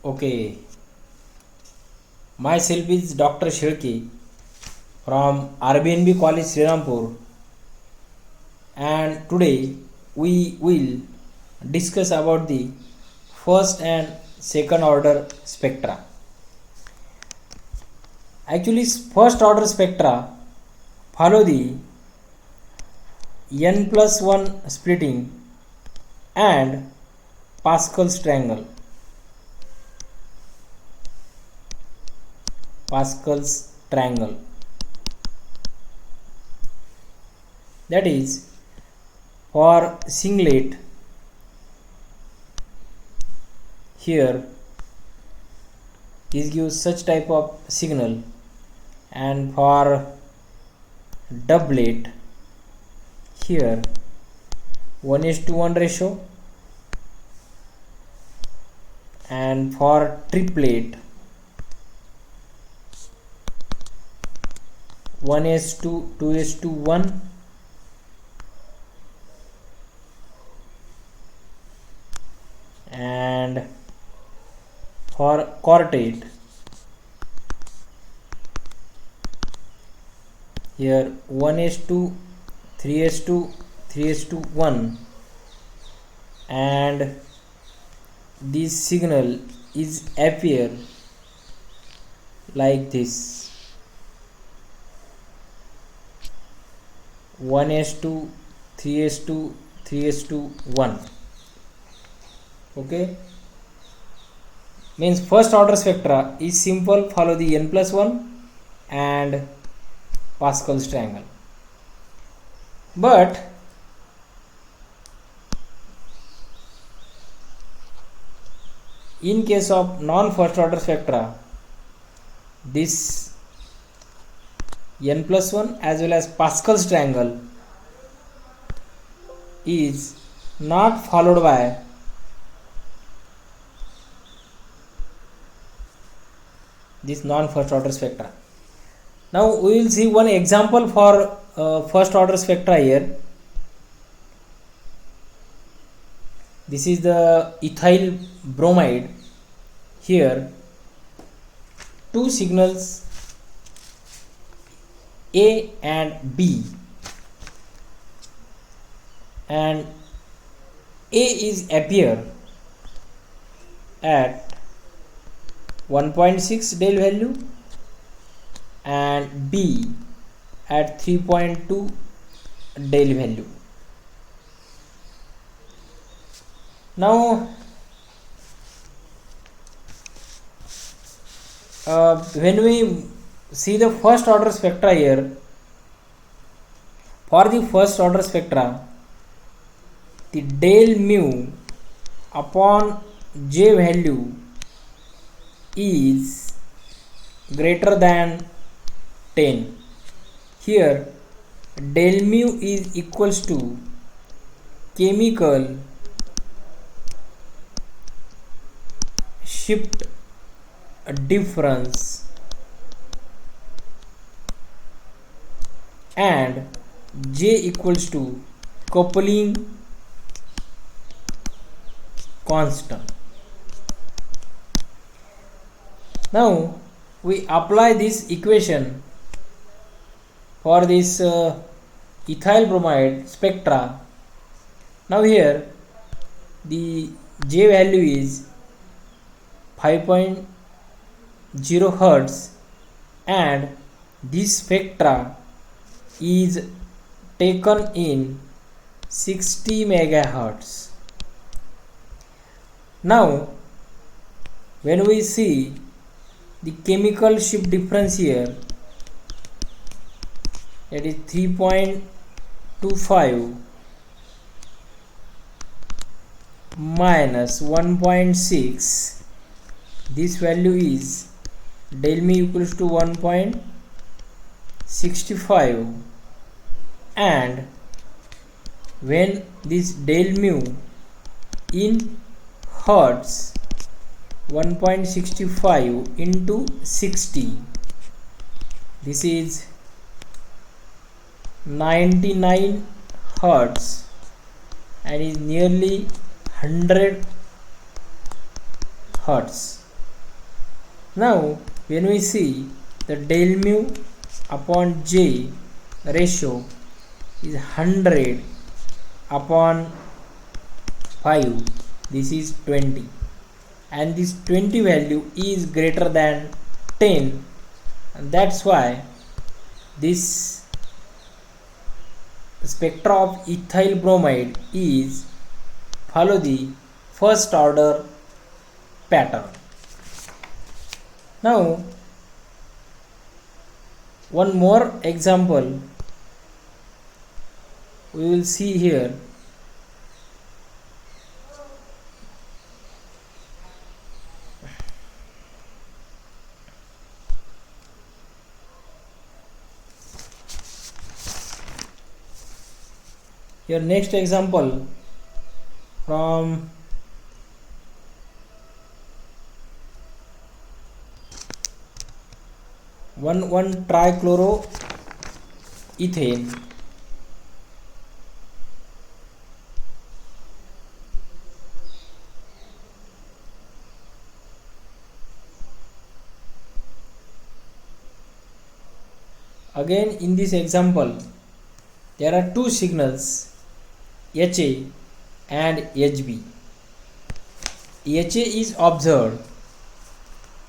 Okay, myself is Dr. Shirki from RBNB College Srirampur, and today we will discuss about the first and second order spectra. Actually, first order spectra follow the n plus 1 splitting and Pascal's triangle. Pascal's triangle, that is, for singlet here this gives such type of signal, and for doublet here 1:1 ratio, and for triplet 1:2:1, and for quartet here 1:2, 3:2, 3:1, and this signal is appear like this: 1:2, 3:2, 3:1. Okay, means first order spectra is simple, follow the n plus 1 and Pascal's triangle. But in case of non first order spectra, this n plus 1 as well as Pascal's triangle is not followed by this non first order spectra. Now we will see one example for first order spectra here. This is the ethyl bromide. Here two signals A and B, and A is appear at 1.6 del value and B at 3.2 del value. Now when we see the first order spectra here, for the first order spectra, the del mu upon J value is greater than 10. Here del mu is equals to chemical shift difference and J equals to coupling constant. Now we apply this equation for this ethyl bromide spectra. Now here the J value is 5.0 Hertz and this spectra is taken in 60 megahertz. Now when we see the chemical shift difference here, that is 3.25 minus 1.6, this value is del mu equals to 1.65, and when this del mu in hertz 1.65 into 60, this is 99 hertz and is nearly 100 hertz. Now when we see the del mu upon j ratio is 100 upon 5, this is 20, and this 20 value is greater than 10, and that's why this spectra of ethyl bromide is follow the first order pattern. Now one more example we will see here. Your next example from 1,1-trichloroethane. Again in this example there are two signals, HA and HB. HA is observed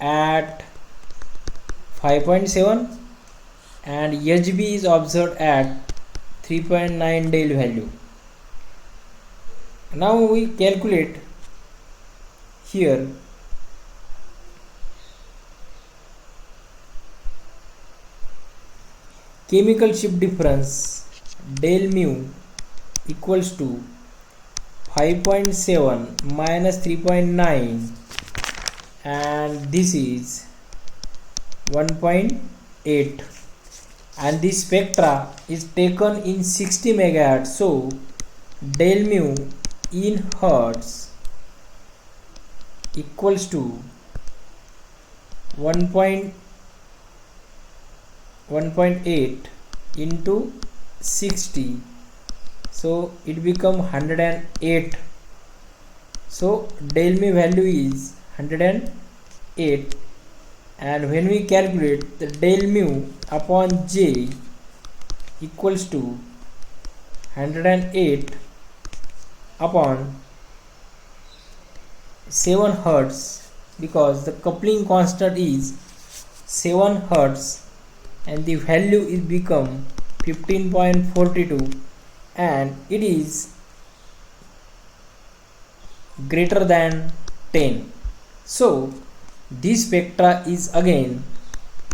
at 5.7 and HB is observed at 3.9 del value. Now we calculate here chemical shift difference del mu equals to 5.7 minus 3.9, and this is 1.8, and this spectra is taken in 60 megahertz. So del mu in hertz equals to 1.8 into 60, so it become 108. So del mu value is 108, and when we calculate the del mu upon j equals to 108 upon 7 hertz, because the coupling constant is 7 hertz and the value is become 15.42, and it is greater than 10. So this spectra is again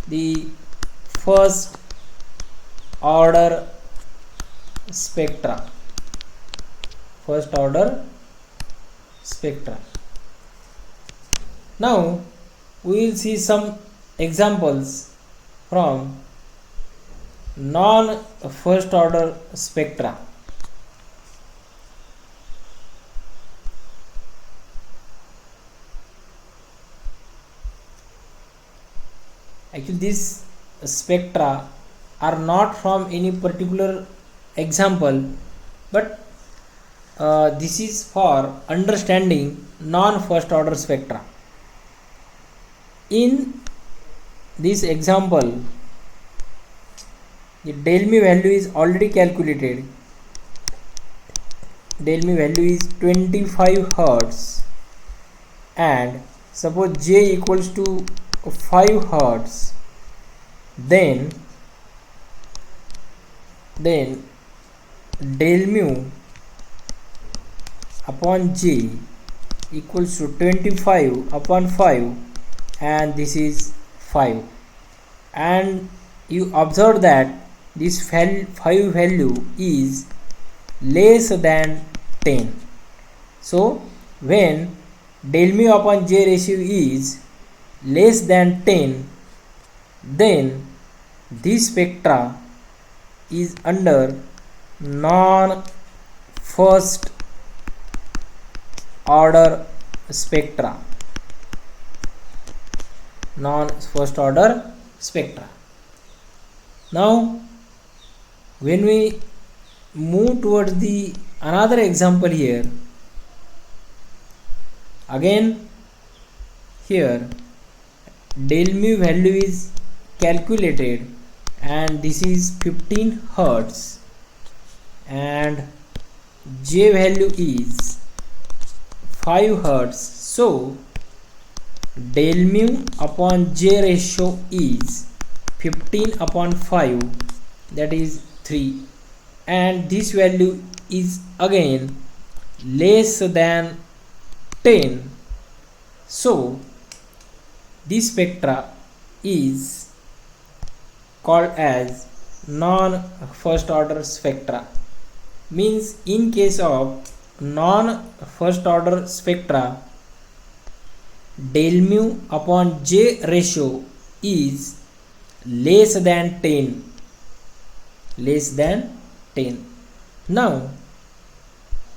the first order spectra. Now we will see some examples from non first order spectra. Actually these spectra are not from any particular example, but this is for understanding non first order spectra. In this example the del mu value is already calculated. Del mu value is 25 hertz, and suppose j equals to 5 hertz, then del mu upon j equals to 25 upon 5, and this is 5, and you observe that this 5 value is less than 10. So when del mu upon j ratio is less than 10, then this spectra is under non first order spectra. Now when we move towards the another example here, again here del mu value is calculated, and this is 15 hertz, and J value is 5 hertz. So del mu upon J ratio is 15 upon 5, that is 3, and this value is again less than 10. So this spectra is called as non first order spectra. Means in case of non first order spectra, del mu upon J ratio is less than 10. Less than 10. Now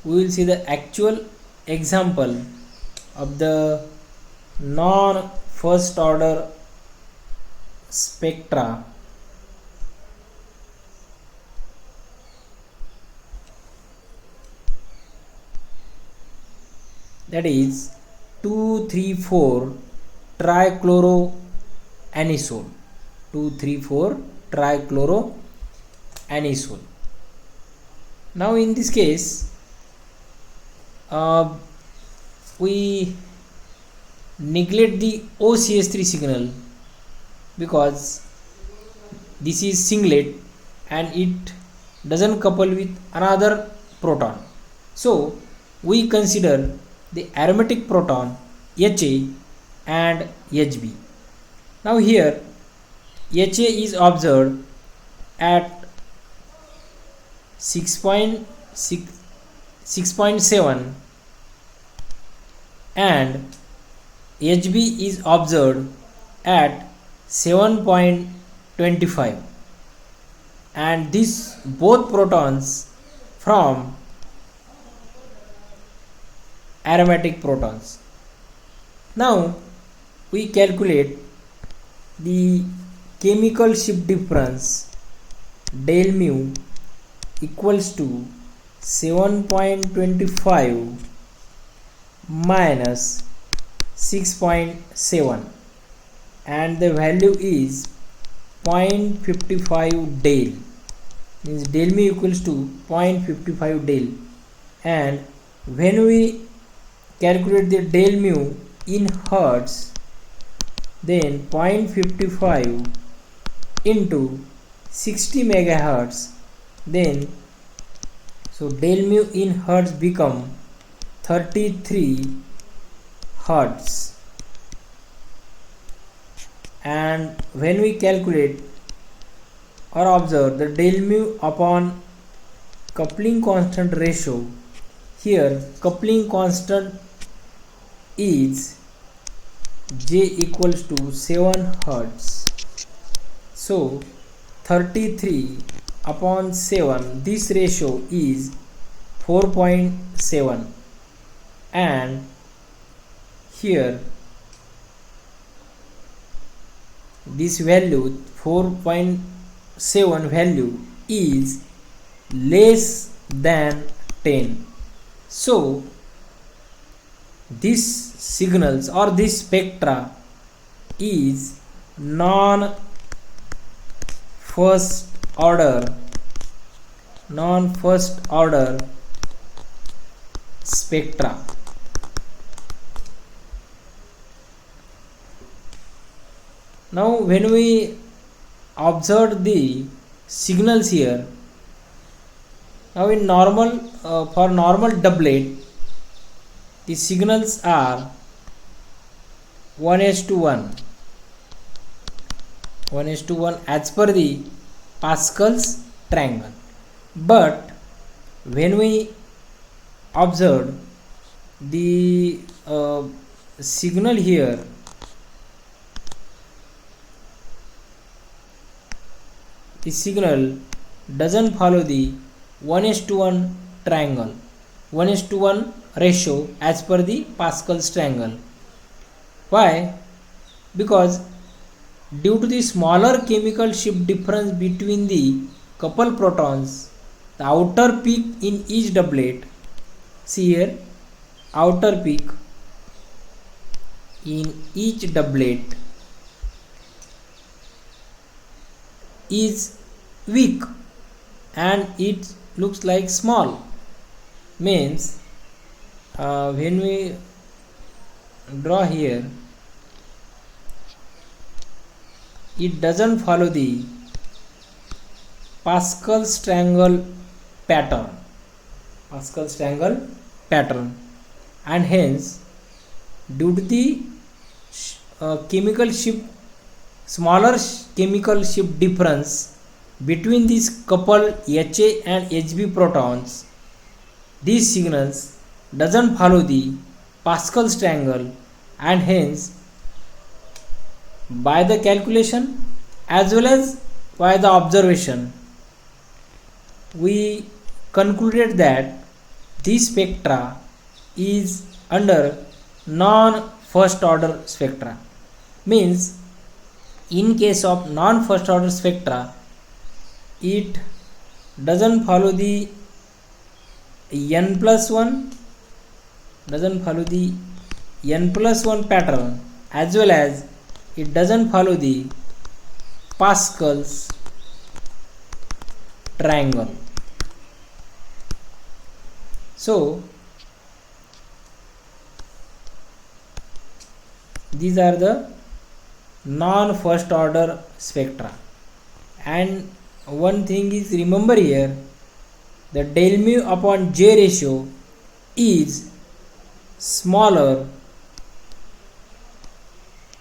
we will see the actual example of the non first order spectra. That is 2,3,4 trichloroanisole. 2,3,4 trichloroanisole. Now in this case, we neglect the OCH3 signal because this is singlet and it doesn't couple with another proton. So we consider the aromatic proton HA and HB. Now here HA is observed at 6.7 and HB is observed at 7.25, and these both protons from aromatic protons. Now we calculate the chemical shift difference del mu equals to 7.25 minus 6.7, and the value is 0.55 del. Means del mu equals to 0.55 del, and when we calculate the del mu in hertz, then 0.55 into 60 megahertz, then so del mu in hertz become 33 hertz, and when we calculate or observe the del mu upon coupling constant ratio, here coupling constant is J equals to 7 hertz. So 33 upon 7, this ratio is 4.7, and here this value 4.7 value is less than 10. So this signals or this spectra is non first order spectra. Now when we observe the signals here, now in normal for normal doublet, the signals are 1:1 as per the Pascal's triangle. But when we observe the signal here, the signal doesn't follow the 1:1 triangle, 1:1 ratio as per the Pascal's triangle. Why? Because due to the smaller chemical shift difference between the coupled protons, the outer peak in each doublet, see here, outer peak in each doublet is weak and it looks like small. Means when we draw here, it doesn't follow the Pascal's triangle pattern. Pascal's triangle pattern, and hence due to the chemical shift, smaller chemical shift difference between these coupled Ha and Hb protons, these signals doesn't follow the Pascal's triangle, and hence by the calculation as well as by the observation we concluded that this spectra is under non first order spectra. Means in case of non first order spectra, it doesn't follow the n plus 1 pattern, as well as it doesn't follow the Pascal's triangle. So these are the non first order spectra, and one thing is remember here, the del mu upon J ratio is smaller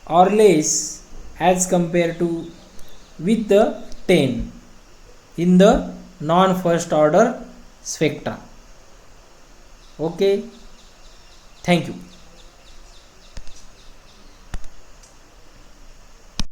or less as compared to with the 10 in the non first order spectra. Okay, thank you.